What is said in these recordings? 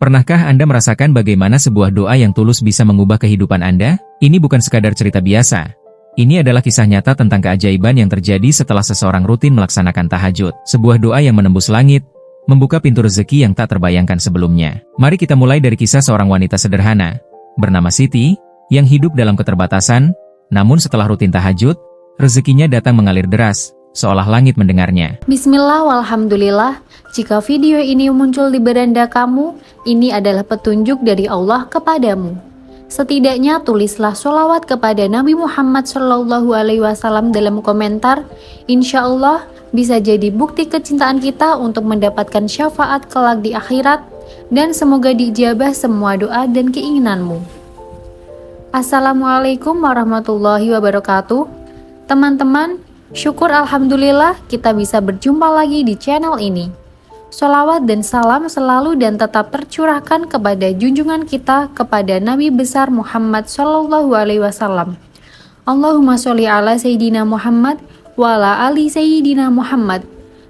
Pernahkah Anda merasakan bagaimana sebuah doa yang tulus bisa mengubah kehidupan Anda? Ini bukan sekadar cerita biasa. Ini adalah kisah nyata tentang keajaiban yang terjadi setelah seseorang rutin melaksanakan tahajud. Sebuah doa yang menembus langit, membuka pintu rezeki yang tak terbayangkan sebelumnya. Mari kita mulai dari kisah seorang wanita sederhana, bernama Siti, yang hidup dalam keterbatasan, namun setelah rutin tahajud, rezekinya datang mengalir deras, seolah langit mendengarnya. Bismillah walhamdulillah, jika video ini muncul di beranda kamu, ini adalah petunjuk dari Allah kepadamu. Setidaknya tulislah sholawat kepada Nabi Muhammad SAW dalam komentar. Insya Allah bisa jadi bukti kecintaan kita untuk mendapatkan syafaat kelak di akhirat, dan semoga diijabah semua doa dan keinginanmu. Assalamualaikum warahmatullahi wabarakatuh. Teman-teman, syukur alhamdulillah kita bisa berjumpa lagi di channel ini. Sholawat dan salam selalu dan tetap tercurahkan kepada junjungan kita, kepada Nabi besar Muhammad SAW. Allahumma sholli ala Sayyidina Muhammad wa ala ali Sayyidina Muhammad.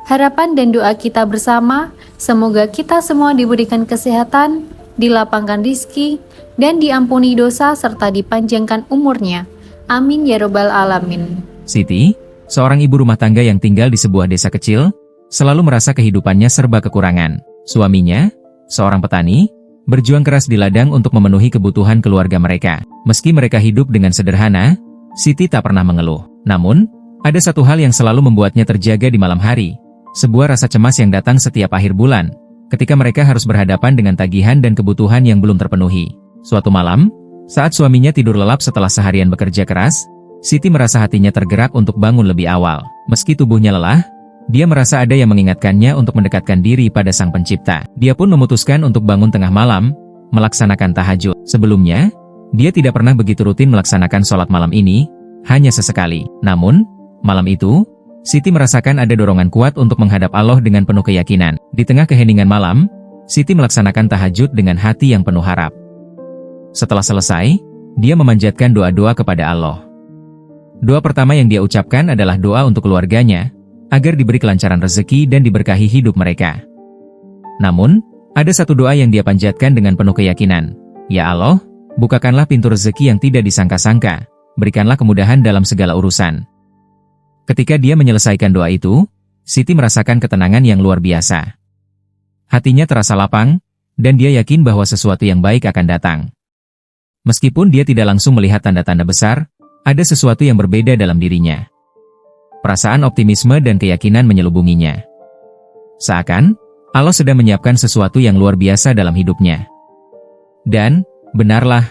Harapan dan doa kita bersama, semoga kita semua diberikan kesehatan, dilapangkan rizki, dan diampuni dosa serta dipanjangkan umurnya. Amin ya robbal alamin. Siti, seorang ibu rumah tangga yang tinggal di sebuah desa kecil, selalu merasa kehidupannya serba kekurangan. Suaminya, seorang petani, berjuang keras di ladang untuk memenuhi kebutuhan keluarga mereka. Meski mereka hidup dengan sederhana, Siti tak pernah mengeluh. Namun, ada satu hal yang selalu membuatnya terjaga di malam hari. Sebuah rasa cemas yang datang setiap akhir bulan, ketika mereka harus berhadapan dengan tagihan dan kebutuhan yang belum terpenuhi. Suatu malam, saat suaminya tidur lelap setelah seharian bekerja keras, Siti merasa hatinya tergerak untuk bangun lebih awal. Meski tubuhnya lelah, dia merasa ada yang mengingatkannya untuk mendekatkan diri pada Sang Pencipta. Dia pun memutuskan untuk bangun tengah malam, melaksanakan tahajud. Sebelumnya, dia tidak pernah begitu rutin melaksanakan sholat malam ini, hanya sesekali. Namun, malam itu, Siti merasakan ada dorongan kuat untuk menghadap Allah dengan penuh keyakinan. Di tengah keheningan malam, Siti melaksanakan tahajud dengan hati yang penuh harap. Setelah selesai, dia memanjatkan doa-doa kepada Allah. Doa pertama yang dia ucapkan adalah doa untuk keluarganya, agar diberi kelancaran rezeki dan diberkahi hidup mereka. Namun, ada satu doa yang dia panjatkan dengan penuh keyakinan. Ya Allah, bukakanlah pintu rezeki yang tidak disangka-sangka, berikanlah kemudahan dalam segala urusan. Ketika dia menyelesaikan doa itu, Siti merasakan ketenangan yang luar biasa. Hatinya terasa lapang, dan dia yakin bahwa sesuatu yang baik akan datang. Meskipun dia tidak langsung melihat tanda-tanda besar, ada sesuatu yang berbeda dalam dirinya. Perasaan optimisme dan keyakinan menyelubunginya. Seakan, Allah sedang menyiapkan sesuatu yang luar biasa dalam hidupnya. Dan, benarlah,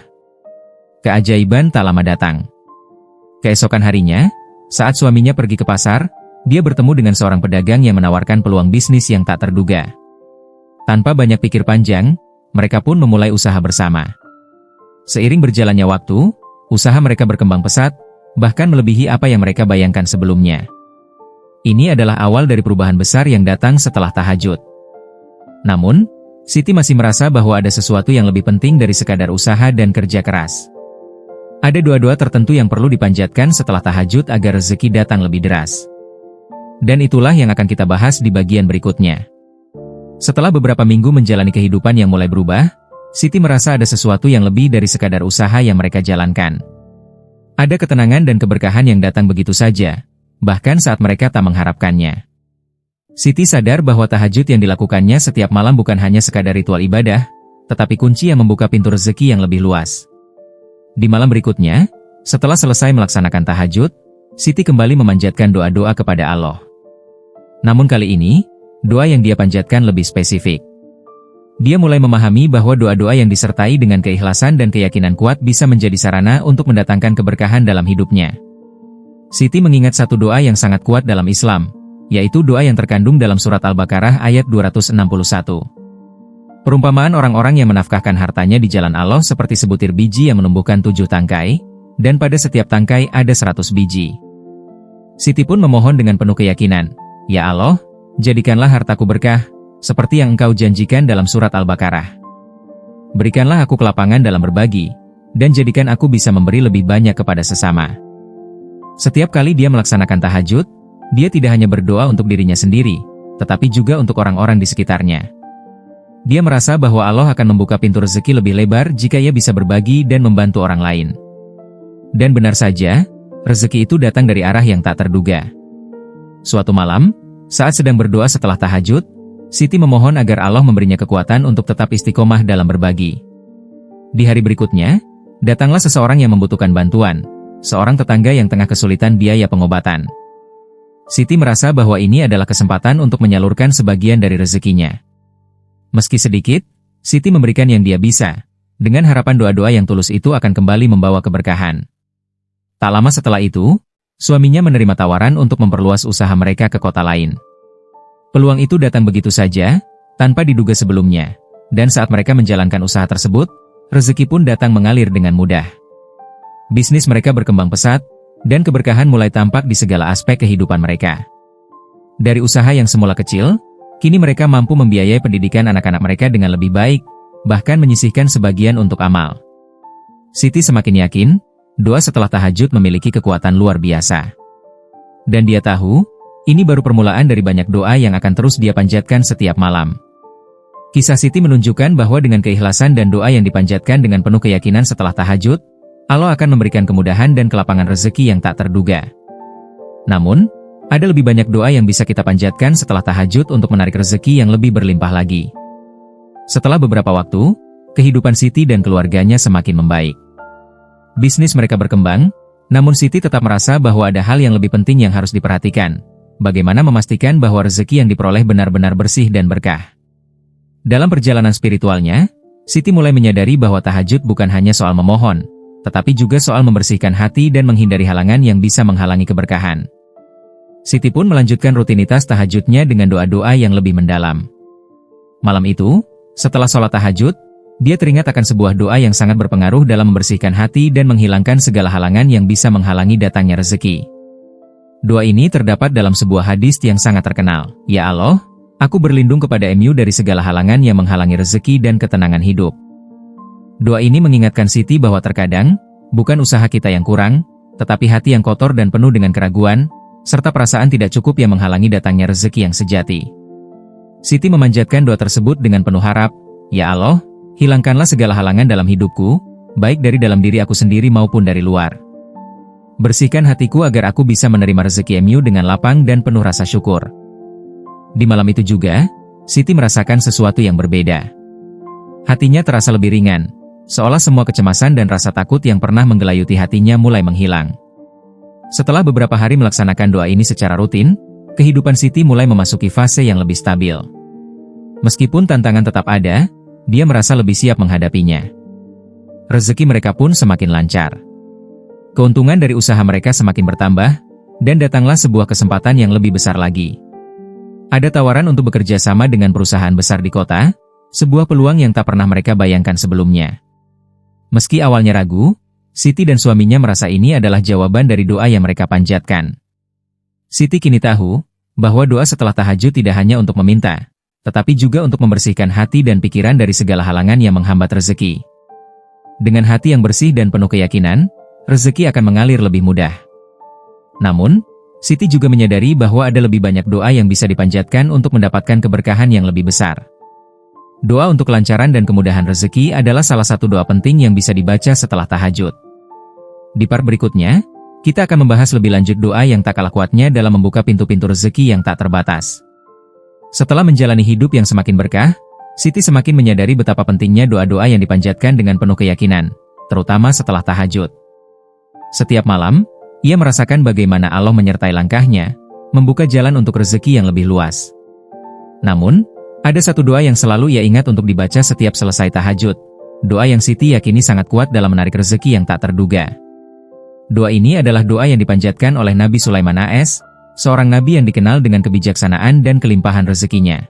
keajaiban tak lama datang. Keesokan harinya, saat suaminya pergi ke pasar, dia bertemu dengan seorang pedagang yang menawarkan peluang bisnis yang tak terduga. Tanpa banyak pikir panjang, mereka pun memulai usaha bersama. Seiring berjalannya waktu, usaha mereka berkembang pesat, bahkan melebihi apa yang mereka bayangkan sebelumnya. Ini adalah awal dari perubahan besar yang datang setelah tahajud. Namun, Siti masih merasa bahwa ada sesuatu yang lebih penting dari sekadar usaha dan kerja keras. Ada doa-doa tertentu yang perlu dipanjatkan setelah tahajud agar rezeki datang lebih deras. Dan itulah yang akan kita bahas di bagian berikutnya. Setelah beberapa minggu menjalani kehidupan yang mulai berubah, Siti merasa ada sesuatu yang lebih dari sekadar usaha yang mereka jalankan. Ada ketenangan dan keberkahan yang datang begitu saja, bahkan saat mereka tak mengharapkannya. Siti sadar bahwa tahajud yang dilakukannya setiap malam bukan hanya sekadar ritual ibadah, tetapi kunci yang membuka pintu rezeki yang lebih luas. Di malam berikutnya, setelah selesai melaksanakan tahajud, Siti kembali memanjatkan doa-doa kepada Allah. Namun kali ini, doa yang dia panjatkan lebih spesifik. Dia mulai memahami bahwa doa-doa yang disertai dengan keikhlasan dan keyakinan kuat bisa menjadi sarana untuk mendatangkan keberkahan dalam hidupnya. Siti mengingat satu doa yang sangat kuat dalam Islam, yaitu doa yang terkandung dalam surat Al-Baqarah ayat 261. Perumpamaan orang-orang yang menafkahkan hartanya di jalan Allah seperti sebutir biji yang menumbuhkan 7 tangkai, dan pada setiap tangkai ada 100 biji. Siti pun memohon dengan penuh keyakinan, Ya Allah, jadikanlah hartaku berkah, seperti yang Engkau janjikan dalam surat Al-Baqarah. Berikanlah aku kelapangan dalam berbagi, dan jadikan aku bisa memberi lebih banyak kepada sesama. Setiap kali dia melaksanakan tahajud, dia tidak hanya berdoa untuk dirinya sendiri, tetapi juga untuk orang-orang di sekitarnya. Dia merasa bahwa Allah akan membuka pintu rezeki lebih lebar jika ia bisa berbagi dan membantu orang lain. Dan benar saja, rezeki itu datang dari arah yang tak terduga. Suatu malam, saat sedang berdoa setelah tahajud, Siti memohon agar Allah memberinya kekuatan untuk tetap istiqomah dalam berbagi. Di hari berikutnya, datanglah seseorang yang membutuhkan bantuan, seorang tetangga yang tengah kesulitan biaya pengobatan. Siti merasa bahwa ini adalah kesempatan untuk menyalurkan sebagian dari rezekinya. Meski sedikit, Siti memberikan yang dia bisa, dengan harapan doa-doa yang tulus itu akan kembali membawa keberkahan. Tak lama setelah itu, suaminya menerima tawaran untuk memperluas usaha mereka ke kota lain. Peluang itu datang begitu saja, tanpa diduga sebelumnya, dan saat mereka menjalankan usaha tersebut, rezeki pun datang mengalir dengan mudah. Bisnis mereka berkembang pesat, dan keberkahan mulai tampak di segala aspek kehidupan mereka. Dari usaha yang semula kecil, kini mereka mampu membiayai pendidikan anak-anak mereka dengan lebih baik, bahkan menyisihkan sebagian untuk amal. Siti semakin yakin, doa setelah tahajud memiliki kekuatan luar biasa. Dan dia tahu, ini baru permulaan dari banyak doa yang akan terus dia panjatkan setiap malam. Kisah Siti menunjukkan bahwa dengan keikhlasan dan doa yang dipanjatkan dengan penuh keyakinan setelah tahajud, Allah akan memberikan kemudahan dan kelapangan rezeki yang tak terduga. Namun, ada lebih banyak doa yang bisa kita panjatkan setelah tahajud untuk menarik rezeki yang lebih berlimpah lagi. Setelah beberapa waktu, kehidupan Siti dan keluarganya semakin membaik. Bisnis mereka berkembang, namun Siti tetap merasa bahwa ada hal yang lebih penting yang harus diperhatikan. Bagaimana memastikan bahwa rezeki yang diperoleh benar-benar bersih dan berkah. Dalam perjalanan spiritualnya, Siti mulai menyadari bahwa tahajud bukan hanya soal memohon, tetapi juga soal membersihkan hati dan menghindari halangan yang bisa menghalangi keberkahan. Siti pun melanjutkan rutinitas tahajudnya dengan doa-doa yang lebih mendalam. Malam itu, setelah sholat tahajud, dia teringat akan sebuah doa yang sangat berpengaruh dalam membersihkan hati dan menghilangkan segala halangan yang bisa menghalangi datangnya rezeki. Doa ini terdapat dalam sebuah hadis yang sangat terkenal. Ya Allah, aku berlindung kepada-Mu dari segala halangan yang menghalangi rezeki dan ketenangan hidup. Doa ini mengingatkan Siti bahwa terkadang, bukan usaha kita yang kurang, tetapi hati yang kotor dan penuh dengan keraguan, serta perasaan tidak cukup yang menghalangi datangnya rezeki yang sejati. Siti memanjatkan doa tersebut dengan penuh harap, Ya Allah, hilangkanlah segala halangan dalam hidupku, baik dari dalam diri aku sendiri maupun dari luar. Bersihkan hatiku agar aku bisa menerima rezeki-Mu dengan lapang dan penuh rasa syukur. Di malam itu juga, Siti merasakan sesuatu yang berbeda. Hatinya terasa lebih ringan, seolah semua kecemasan dan rasa takut yang pernah menggelayuti hatinya mulai menghilang. Setelah beberapa hari melaksanakan doa ini secara rutin, kehidupan Siti mulai memasuki fase yang lebih stabil. Meskipun tantangan tetap ada, dia merasa lebih siap menghadapinya. Rezeki mereka pun semakin lancar. Keuntungan dari usaha mereka semakin bertambah, dan datanglah sebuah kesempatan yang lebih besar lagi. Ada tawaran untuk bekerja sama dengan perusahaan besar di kota, sebuah peluang yang tak pernah mereka bayangkan sebelumnya. Meski awalnya ragu, Siti dan suaminya merasa ini adalah jawaban dari doa yang mereka panjatkan. Siti kini tahu bahwa doa setelah tahajud tidak hanya untuk meminta, tetapi juga untuk membersihkan hati dan pikiran dari segala halangan yang menghambat rezeki. Dengan hati yang bersih dan penuh keyakinan, rezeki akan mengalir lebih mudah. Namun, Siti juga menyadari bahwa ada lebih banyak doa yang bisa dipanjatkan untuk mendapatkan keberkahan yang lebih besar. Doa untuk kelancaran dan kemudahan rezeki adalah salah satu doa penting yang bisa dibaca setelah tahajud. Di part berikutnya, kita akan membahas lebih lanjut doa yang tak kalah kuatnya dalam membuka pintu-pintu rezeki yang tak terbatas. Setelah menjalani hidup yang semakin berkah, Siti semakin menyadari betapa pentingnya doa-doa yang dipanjatkan dengan penuh keyakinan, terutama setelah tahajud. Setiap malam, ia merasakan bagaimana Allah menyertai langkahnya, membuka jalan untuk rezeki yang lebih luas. Namun, ada satu doa yang selalu ia ingat untuk dibaca setiap selesai tahajud. Doa yang Siti yakini sangat kuat dalam menarik rezeki yang tak terduga. Doa ini adalah doa yang dipanjatkan oleh Nabi Sulaiman AS, seorang nabi yang dikenal dengan kebijaksanaan dan kelimpahan rezekinya.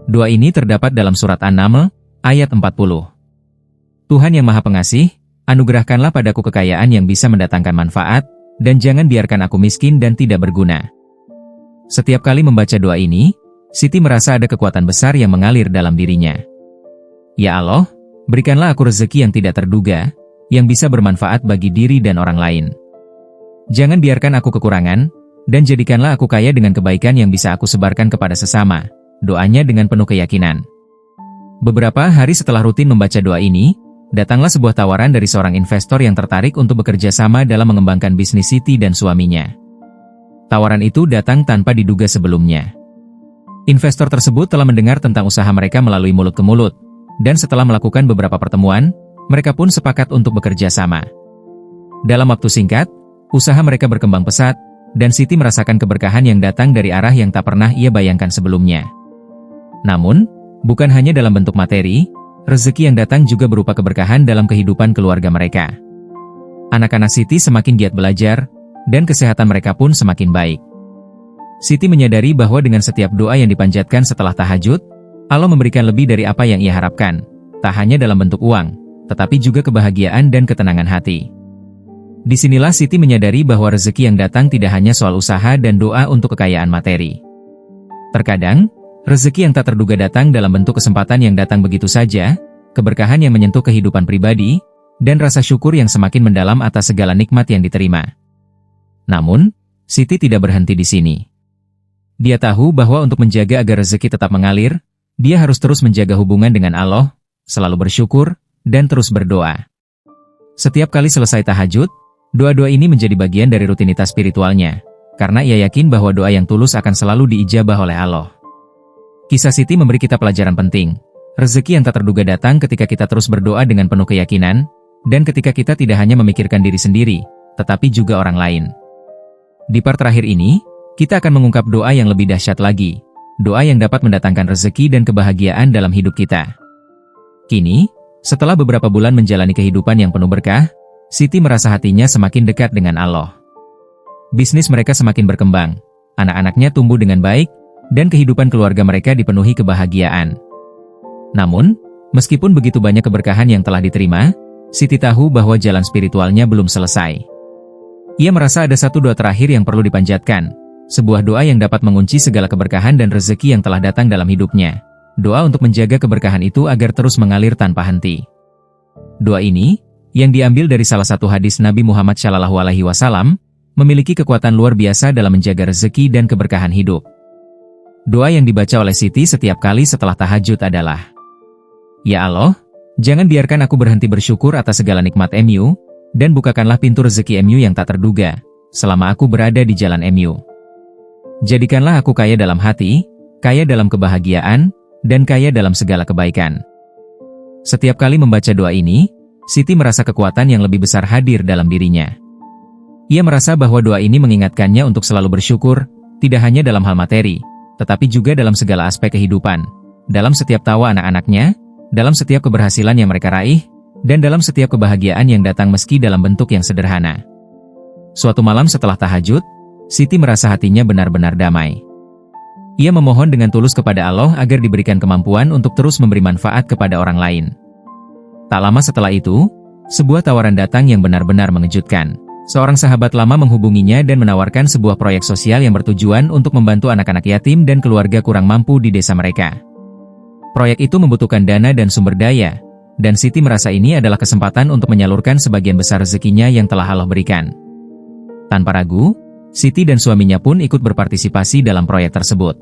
Doa ini terdapat dalam surat An-Naml, ayat 40. Tuhan yang Maha Pengasih, anugerahkanlah padaku kekayaan yang bisa mendatangkan manfaat, dan jangan biarkan aku miskin dan tidak berguna. Setiap kali membaca doa ini, Siti merasa ada kekuatan besar yang mengalir dalam dirinya. Ya Allah, berikanlah aku rezeki yang tidak terduga, yang bisa bermanfaat bagi diri dan orang lain. Jangan biarkan aku kekurangan, dan jadikanlah aku kaya dengan kebaikan yang bisa aku sebarkan kepada sesama. Doanya dengan penuh keyakinan. Beberapa hari setelah rutin membaca doa ini, datanglah sebuah tawaran dari seorang investor yang tertarik untuk bekerja sama dalam mengembangkan bisnis Siti dan suaminya. Tawaran itu datang tanpa diduga sebelumnya. Investor tersebut telah mendengar tentang usaha mereka melalui mulut ke mulut, dan setelah melakukan beberapa pertemuan, mereka pun sepakat untuk bekerja sama. Dalam waktu singkat, usaha mereka berkembang pesat, dan Siti merasakan keberkahan yang datang dari arah yang tak pernah ia bayangkan sebelumnya. Namun, bukan hanya dalam bentuk materi, rezeki yang datang juga berupa keberkahan dalam kehidupan keluarga mereka. Anak-anak Siti semakin giat belajar, dan kesehatan mereka pun semakin baik. Siti menyadari bahwa dengan setiap doa yang dipanjatkan setelah tahajud, Allah memberikan lebih dari apa yang ia harapkan, tak hanya dalam bentuk uang, tetapi juga kebahagiaan dan ketenangan hati. Disinilah Siti menyadari bahwa rezeki yang datang tidak hanya soal usaha dan doa untuk kekayaan materi. Terkadang, rezeki yang tak terduga datang dalam bentuk kesempatan yang datang begitu saja, keberkahan yang menyentuh kehidupan pribadi, dan rasa syukur yang semakin mendalam atas segala nikmat yang diterima. Namun, Siti tidak berhenti di sini. Dia tahu bahwa untuk menjaga agar rezeki tetap mengalir, dia harus terus menjaga hubungan dengan Allah, selalu bersyukur, dan terus berdoa. Setiap kali selesai tahajud, doa-doa ini menjadi bagian dari rutinitas spiritualnya, karena ia yakin bahwa doa yang tulus akan selalu diijabah oleh Allah. Kisah Siti memberi kita pelajaran penting. Rezeki yang tak terduga datang ketika kita terus berdoa dengan penuh keyakinan, dan ketika kita tidak hanya memikirkan diri sendiri, tetapi juga orang lain. Di part terakhir ini, kita akan mengungkap doa yang lebih dahsyat lagi, doa yang dapat mendatangkan rezeki dan kebahagiaan dalam hidup kita. Kini, setelah beberapa bulan menjalani kehidupan yang penuh berkah, Siti merasa hatinya semakin dekat dengan Allah. Bisnis mereka semakin berkembang, anak-anaknya tumbuh dengan baik, dan kehidupan keluarga mereka dipenuhi kebahagiaan. Namun, meskipun begitu banyak keberkahan yang telah diterima, Siti tahu bahwa jalan spiritualnya belum selesai. Ia merasa ada satu doa terakhir yang perlu dipanjatkan, sebuah doa yang dapat mengunci segala keberkahan dan rezeki yang telah datang dalam hidupnya. Doa untuk menjaga keberkahan itu agar terus mengalir tanpa henti. Doa ini, yang diambil dari salah satu hadis Nabi Muhammad SAW, memiliki kekuatan luar biasa dalam menjaga rezeki dan keberkahan hidup. Doa yang dibaca oleh Siti setiap kali setelah tahajud adalah, "Ya Allah, jangan biarkan aku berhenti bersyukur atas segala nikmat MU, dan bukakanlah pintu rezeki MU yang tak terduga, selama aku berada di jalan MU. Jadikanlah aku kaya dalam hati, kaya dalam kebahagiaan, dan kaya dalam segala kebaikan." Setiap kali membaca doa ini, Siti merasa kekuatan yang lebih besar hadir dalam dirinya. Ia merasa bahwa doa ini mengingatkannya untuk selalu bersyukur, tidak hanya dalam hal materi, tetapi juga dalam segala aspek kehidupan, dalam setiap tawa anak-anaknya, dalam setiap keberhasilan yang mereka raih, dan dalam setiap kebahagiaan yang datang meski dalam bentuk yang sederhana. Suatu malam setelah tahajud, Siti merasa hatinya benar-benar damai. Ia memohon dengan tulus kepada Allah agar diberikan kemampuan untuk terus memberi manfaat kepada orang lain. Tak lama setelah itu, sebuah tawaran datang yang benar-benar mengejutkan. Seorang sahabat lama menghubunginya dan menawarkan sebuah proyek sosial yang bertujuan untuk membantu anak-anak yatim dan keluarga kurang mampu di desa mereka. Proyek itu membutuhkan dana dan sumber daya, dan Siti merasa ini adalah kesempatan untuk menyalurkan sebagian besar rezekinya yang telah Allah berikan. Tanpa ragu, Siti dan suaminya pun ikut berpartisipasi dalam proyek tersebut.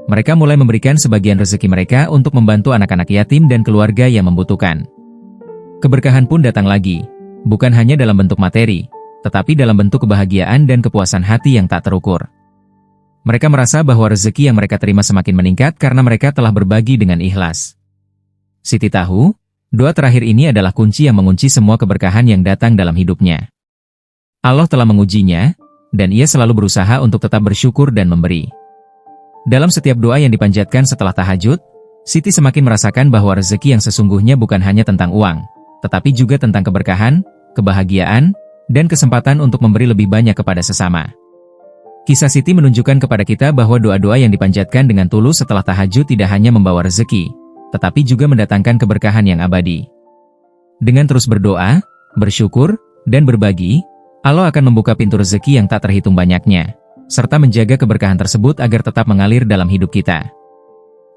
Mereka mulai memberikan sebagian rezeki mereka untuk membantu anak-anak yatim dan keluarga yang membutuhkan. Keberkahan pun datang lagi, bukan hanya dalam bentuk materi, tetapi dalam bentuk kebahagiaan dan kepuasan hati yang tak terukur. Mereka merasa bahwa rezeki yang mereka terima semakin meningkat karena mereka telah berbagi dengan ikhlas. Siti tahu, doa terakhir ini adalah kunci yang mengunci semua keberkahan yang datang dalam hidupnya. Allah telah mengujinya, dan ia selalu berusaha untuk tetap bersyukur dan memberi. Dalam setiap doa yang dipanjatkan setelah tahajud, Siti semakin merasakan bahwa rezeki yang sesungguhnya bukan hanya tentang uang, tetapi juga tentang keberkahan, kebahagiaan, dan kesempatan untuk memberi lebih banyak kepada sesama. Kisah Siti menunjukkan kepada kita bahwa doa-doa yang dipanjatkan dengan tulus setelah tahajud tidak hanya membawa rezeki, tetapi juga mendatangkan keberkahan yang abadi. Dengan terus berdoa, bersyukur, dan berbagi, Allah akan membuka pintu rezeki yang tak terhitung banyaknya, serta menjaga keberkahan tersebut agar tetap mengalir dalam hidup kita.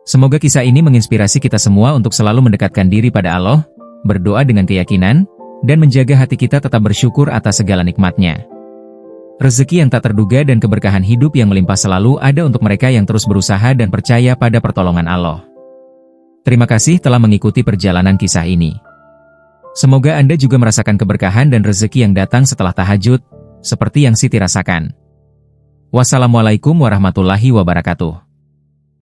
Semoga kisah ini menginspirasi kita semua untuk selalu mendekatkan diri pada Allah, berdoa dengan keyakinan, dan menjaga hati kita tetap bersyukur atas segala nikmatnya. Rezeki yang tak terduga dan keberkahan hidup yang melimpah selalu ada untuk mereka yang terus berusaha dan percaya pada pertolongan Allah. Terima kasih telah mengikuti perjalanan kisah ini. Semoga Anda juga merasakan keberkahan dan rezeki yang datang setelah tahajud, seperti yang Siti rasakan. Wassalamualaikum warahmatullahi wabarakatuh.